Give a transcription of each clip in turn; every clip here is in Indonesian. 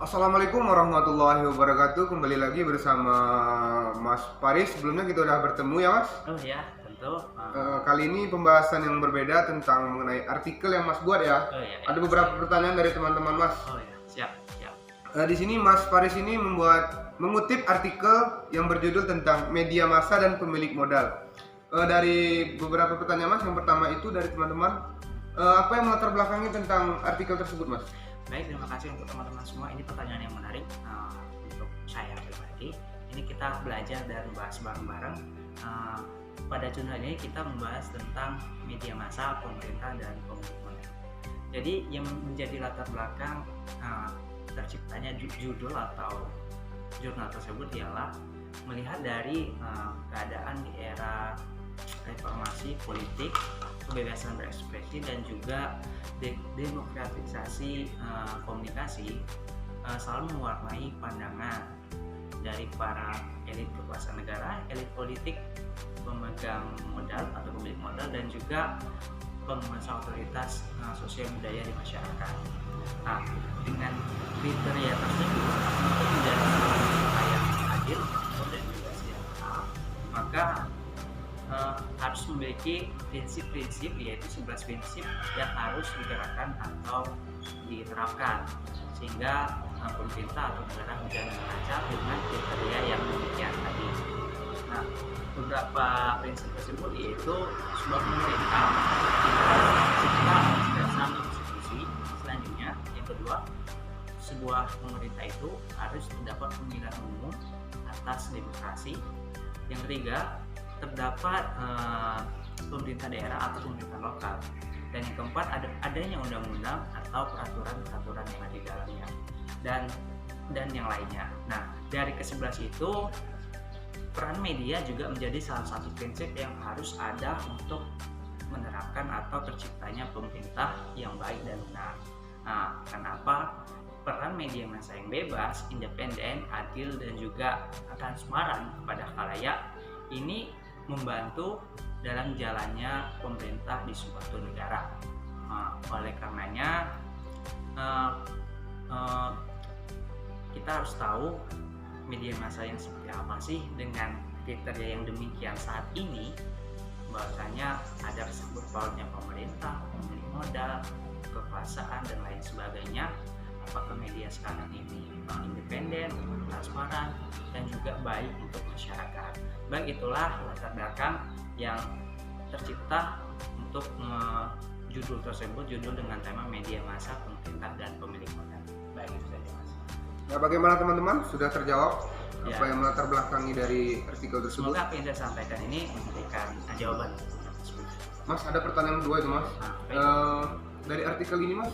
Assalamualaikum warahmatullahi wabarakatuh. Kembali lagi bersama Mas Paris. Sebelumnya kita udah bertemu ya Mas. Oh ya, tentu. Kali ini pembahasan yang berbeda tentang mengenai artikel yang Mas buat ya. Ada beberapa pertanyaan dari teman-teman Mas. Oh ya, siap. Di sini Mas Paris ini mengutip artikel yang berjudul tentang media massa dan pemilik modal. Dari beberapa pertanyaan Mas, yang pertama itu dari teman-teman, apa yang melatar belakangi tentang artikel tersebut Mas? Baik, terima kasih untuk teman-teman semua. Ini pertanyaan yang menarik untuk saya pribadi. Ini kita belajar dan bahas bareng-bareng. Pada jurnal ini kita membahas tentang media massa, pemerintah, dan pemilik modal. Jadi yang menjadi latar belakang terciptanya judul atau jurnal tersebut ialah melihat dari keadaan di era reformasi politik, kebebasan berekspresi, dan juga demokratisasi komunikasi selalu mewarnai pandangan dari para elit kekuasaan negara, elit politik, pemegang modal atau pemilik modal, dan juga penguasa otoritas sosial budaya di masyarakat. Nah, dengan kriteria tersebut untuk menjadi sebuah yang adil dan juga sejahtera, maka harus memiliki prinsip-prinsip, yaitu 11 prinsip yang harus digerakkan atau diterapkan sehingga pemerintah atau negara menjadi lancar dengan kriteria yang demikian tadi. Nah, beberapa prinsip tersebut yaitu sebuah pemerintah kita berdasarkan konstitusi. Selanjutnya, yang kedua, sebuah pemerintah itu harus terdapat pemilihan umum atas demokrasi. Yang ketiga, terdapat pemerintah daerah atau pemerintah lokal. Dan yang keempat, adanya undang-undang atau peraturan-peraturan yang ada di dalamnya dan yang lainnya. Nah, dari ke-11 itu peran media juga menjadi salah satu prinsip yang harus ada untuk menerapkan atau terciptanya pemerintah yang baik dan benar. Nah, kenapa? Peran media massa yang bebas, independen, adil, dan juga transparan kepada khalayak ini membantu dalam jalannya pemerintah di suatu negara. Oleh karenanya kita harus tahu media massa yang seperti apa sih dengan kriteria yang demikian saat ini, bahwasanya ada sangkut pautnya pemerintah, pemilik modal, kekuasaan, dan lain sebagainya. Apakah media sekarang ini independen, transparan, dan juga baik untuk masyarakat. Baik, itulah latar belakang yang tercipta untuk judul tersebut, judul dengan tema media massa, pemerintah, dan pemilik modal. Baik, itu saja Mas. Nah, bagaimana teman-teman? Sudah terjawab Ya. apa yang melatar belakangi dari artikel tersebut? Semoga apa yang saya sampaikan ini memberikan jawaban. Mas, ada pertanyaan kedua itu Mas. Dari artikel ini Mas,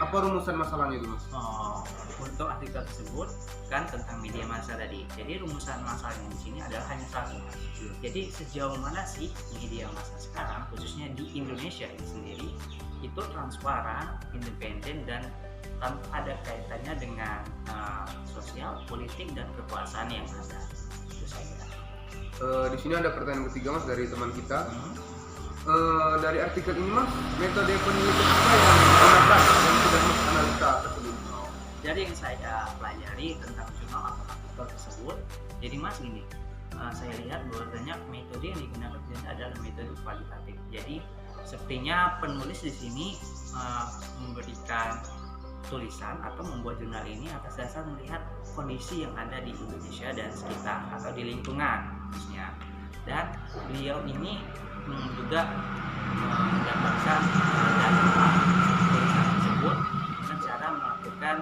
apa rumusan masalahnya itu Mas? Untuk artikel tersebut kan tentang media massa tadi. Jadi rumusan masalahnya di sini adalah hanya satu. Jadi sejauh mana sih media massa sekarang, khususnya di Indonesia ini sendiri, itu transparan, independen, dan tanpa ada kaitannya dengan sosial, politik, dan kekuasaan yang ada. Itu saja. Di sini ada pertanyaan ketiga Mas dari teman kita. Dari artikel ini Mas, metode penelitian apa yang digunakan dan sudah Mas analisa tersebut? Dari yang saya pelajari tentang jurnal atau artikel tersebut, jadi Mas gini, saya lihat bahwasanya metode yang digunakan adalah metode kualitatif. Jadi sepertinya penulis di sini memberikan tulisan atau membuat jurnal ini atas dasar melihat kondisi yang ada di Indonesia dan sekitar atau di lingkungan khususnya. Dan beliau ini juga mendapatkan data tulisan tersebut dengan cara melakukan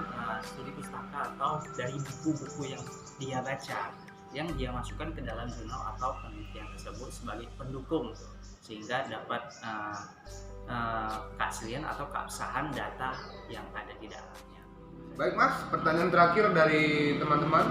studi pustaka atau dari buku-buku yang dia baca, yang dia masukkan ke dalam jurnal atau penelitian tersebut sebagai pendukung, sehingga dapat keaslian atau keabsahan data yang ada di dalamnya. Baik Mas, pertanyaan terakhir dari teman-teman.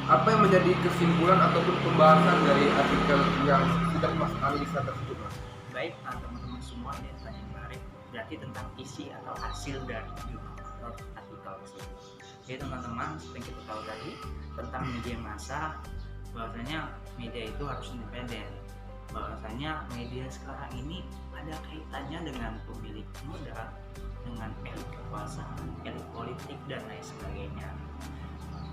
Apa yang menjadi kesimpulan ataupun pembahasan dari artikel yang dari Mas analisa tersebut, Mas? Baik, teman-teman semua, ini tanya menarik, berarti tentang isi atau hasil dari jurnal atau artikel tersebut. Jadi teman-teman, seperti kita tahu tadi tentang media massa, bahwasanya media itu harus independen, bahwasanya media sekarang ini ada kaitannya dengan pemilik modal, dengan elit kekuasaan, elit politik, dan lain sebagainya.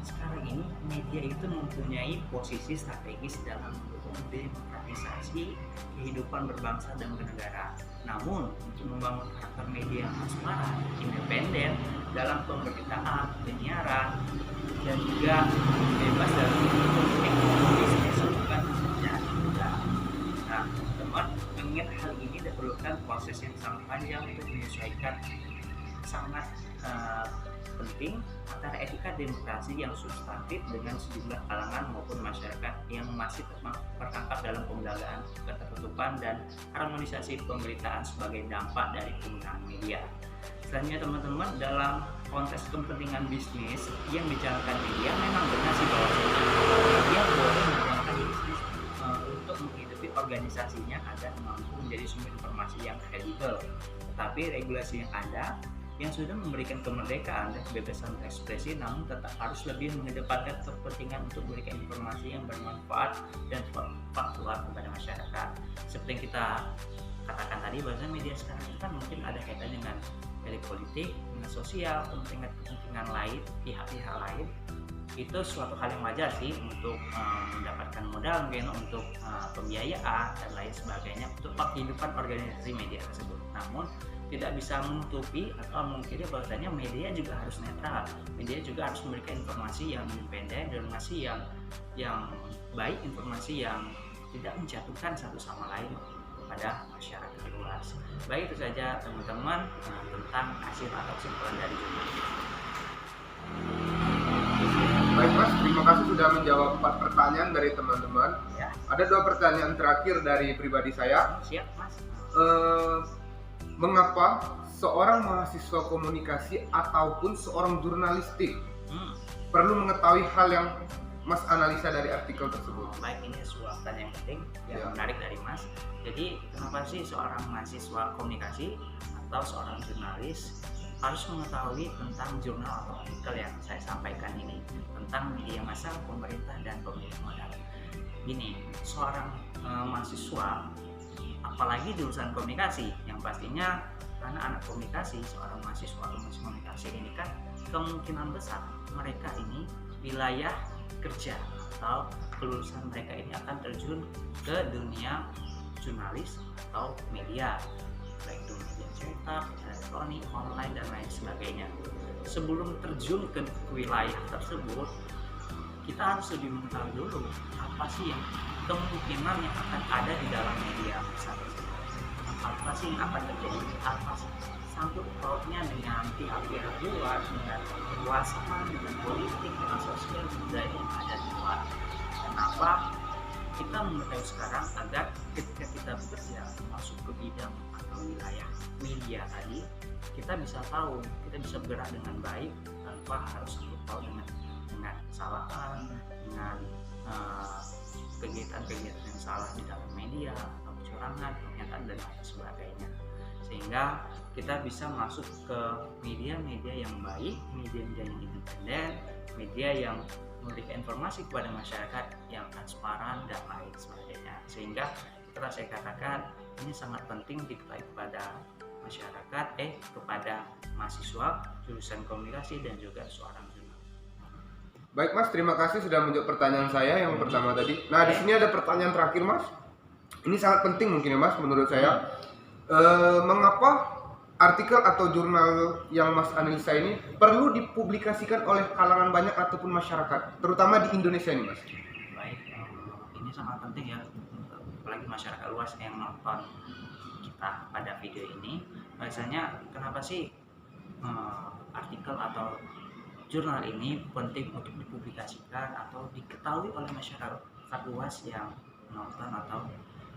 Sekarang ini media itu mempunyai posisi strategis dalam mendukung demokratisasi kehidupan berbangsa dan bernegara. Namun untuk membangun karakter media yang transparan, independen dalam pemberitaan, penyiaran, dan juga bebas dalam bisnis bukan saja juga. Nah, teman mengingat hal ini diperlukan proses yang sangat panjang untuk menyesuaikan sangat penting antara etika demokrasi yang substantif dengan sejumlah kalangan maupun masyarakat yang masih terperangkap dalam pembelaan ketertutupan dan harmonisasi pemberitaan sebagai dampak dari penggunaan media. Selanjutnya teman-teman, dalam konteks kepentingan bisnis yang dijalankan media, memang benar sih bahwa media boleh menjalankan bisnis untuk menghidupi organisasinya agar mampu menjadi sumber informasi yang kredibel. Tetapi regulasi yang ada yang sudah memberikan kemerdekaan dan kebebasan ekspresi, namun tetap harus lebih mengedepankan kepentingan untuk memberikan informasi yang bermanfaat dan faktual kepada masyarakat. Seperti yang kita katakan tadi, bahwa media sekarang itu kan mungkin ada kaitannya dengan elit politik, dengan sosial, kepentingan lain, pihak-pihak lain. Itu suatu hal yang wajar sih untuk mendapatkan modal, mungkin untuk pembiayaan dan lain sebagainya untuk kehidupan organisasi media tersebut. Namun tidak bisa menutupi atau mengkira bahwasanya media juga harus netral. Media juga harus memberikan informasi yang independen, informasi yang baik, informasi yang tidak menjatuhkan satu sama lain kepada masyarakat luas. Baik, itu saja teman-teman tentang hasil atau kesimpulan dari jurnal ini. Baik Mas, terima kasih sudah menjawab 4 pertanyaan dari teman-teman. Ya. Ada 2 pertanyaan terakhir dari pribadi saya. Siap, Mas. Mengapa seorang mahasiswa komunikasi ataupun seorang jurnalistik perlu mengetahui hal yang Mas analisa dari artikel tersebut? Baik, ini sebuah pertanyaan yang penting yang menarik dari Mas. Jadi kenapa sih seorang mahasiswa komunikasi atau seorang jurnalis harus mengetahui tentang jurnal atau artikel yang saya sampaikan ini tentang media massa, pemerintah, dan pemilik modal? Gini, seorang mahasiswa, apalagi jurusan komunikasi, yang pastinya anak-anak komunikasi, seorang mahasiswa atau mahasiswa komunikasi ini kan kemungkinan besar mereka ini wilayah kerja atau kelulusan mereka ini akan terjun ke dunia jurnalis atau media, baik itu media cetak, elektronik, online, dan lain sebagainya. Sebelum terjun ke wilayah tersebut, kita harus lebih mengetahui dulu apa sih yang kemungkinan yang akan ada di dalam media massa tersebut. Apa sih yang akan terjadi? Apa sih sangkut pautnya dengan pihak-pihak luar, dengan kekuasaan, dengan politik, dengan sosial budaya yang ada di luar. Kenapa kita mengetahui sekarang agar ketika kita bekerja masuk ke bidang atau wilayah media tadi, kita bisa tahu, kita bisa bergerak dengan baik tanpa harus sangkut paut dengan kesalahan, dengan kegiatan-kegiatan yang salah di dalam media atau kecurangan, pernyataan, dan lain sebagainya. Sehingga kita bisa masuk ke media-media yang baik, media-media yang independen, media yang memberikan informasi kepada masyarakat yang transparan dan lain sebagainya. Sehingga setelah saya katakan ini sangat penting diketahui kepada masyarakat, kepada mahasiswa jurusan komunikasi dan juga seorang jurnalis. Baik Mas, terima kasih sudah menjawab pertanyaan saya yang pertama tadi. Nah, di sini ada pertanyaan terakhir Mas. Ini sangat penting mungkin ya Mas menurut saya. Mengapa artikel atau jurnal yang Mas analisa ini perlu dipublikasikan oleh kalangan banyak ataupun masyarakat, terutama di Indonesia ini Mas? Baik, ini sangat penting ya, apalagi masyarakat luas yang nonton kita pada video ini. Biasanya kenapa sih artikel atau jurnal ini penting untuk dipublikasikan atau diketahui oleh masyarakat luas yang nonton atau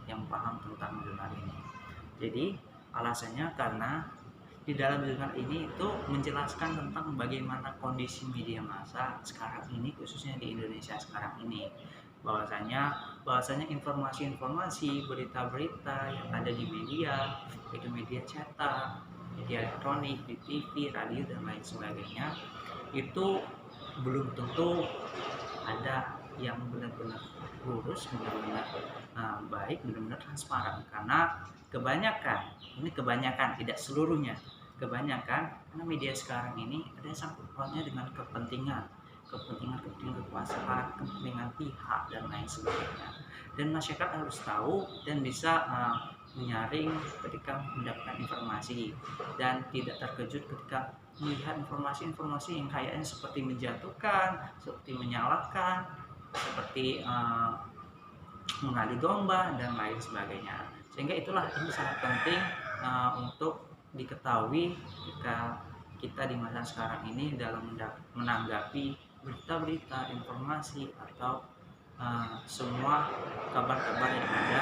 yang paham tentang jurnal ini? Jadi alasannya karena di dalam jurnal ini itu menjelaskan tentang bagaimana kondisi media massa sekarang ini, khususnya di Indonesia sekarang ini. bahwasanya informasi-informasi, berita-berita yang ada di media, itu media cetak, media elektronik, di TV, radio dan lain sebagainya, itu belum tentu ada yang benar-benar lurus, benar-benar baik, benar-benar transparan, karena kebanyakan tidak seluruhnya, kebanyakan karena media sekarang ini ada yang sangkut pautnya dengan kepentingan kekuasaan, kepentingan pihak dan lain sebagainya, dan masyarakat harus tahu dan bisa menyaring ketika mendapatkan informasi dan tidak terkejut ketika melihat informasi-informasi yang kayaknya seperti menjatuhkan, seperti menyalahkan, seperti mengadu domba dan lain sebagainya. Sehingga itulah ini sangat penting untuk diketahui ketika kita di masa sekarang ini dalam menanggapi berita-berita, informasi atau semua kabar-kabar yang ada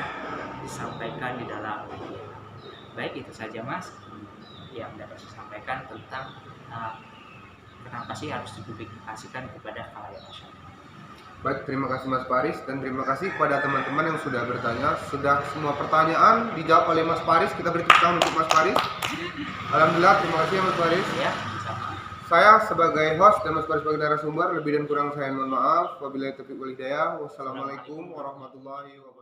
disampaikan di dalam media. Baik, itu saja Mas yang dapat saya sampaikan tentang kenapa sih harus dipublikasikan kepada khalayak masyarakat. Baik, terima kasih Mas Paris dan terima kasih kepada teman-teman yang sudah bertanya. Sudah semua pertanyaan dijawab oleh Mas Paris. Kita beri tepuk tangan untuk Mas Paris. Alhamdulillah, terima kasih Mas Paris. Ya, sama. Saya sebagai host dan Mas Paris sebagai narasumber, lebih dan kurang saya mohon maaf. Wabillahi taufiq wal hidayah. Wassalamualaikum warahmatullahi wabarakatuh.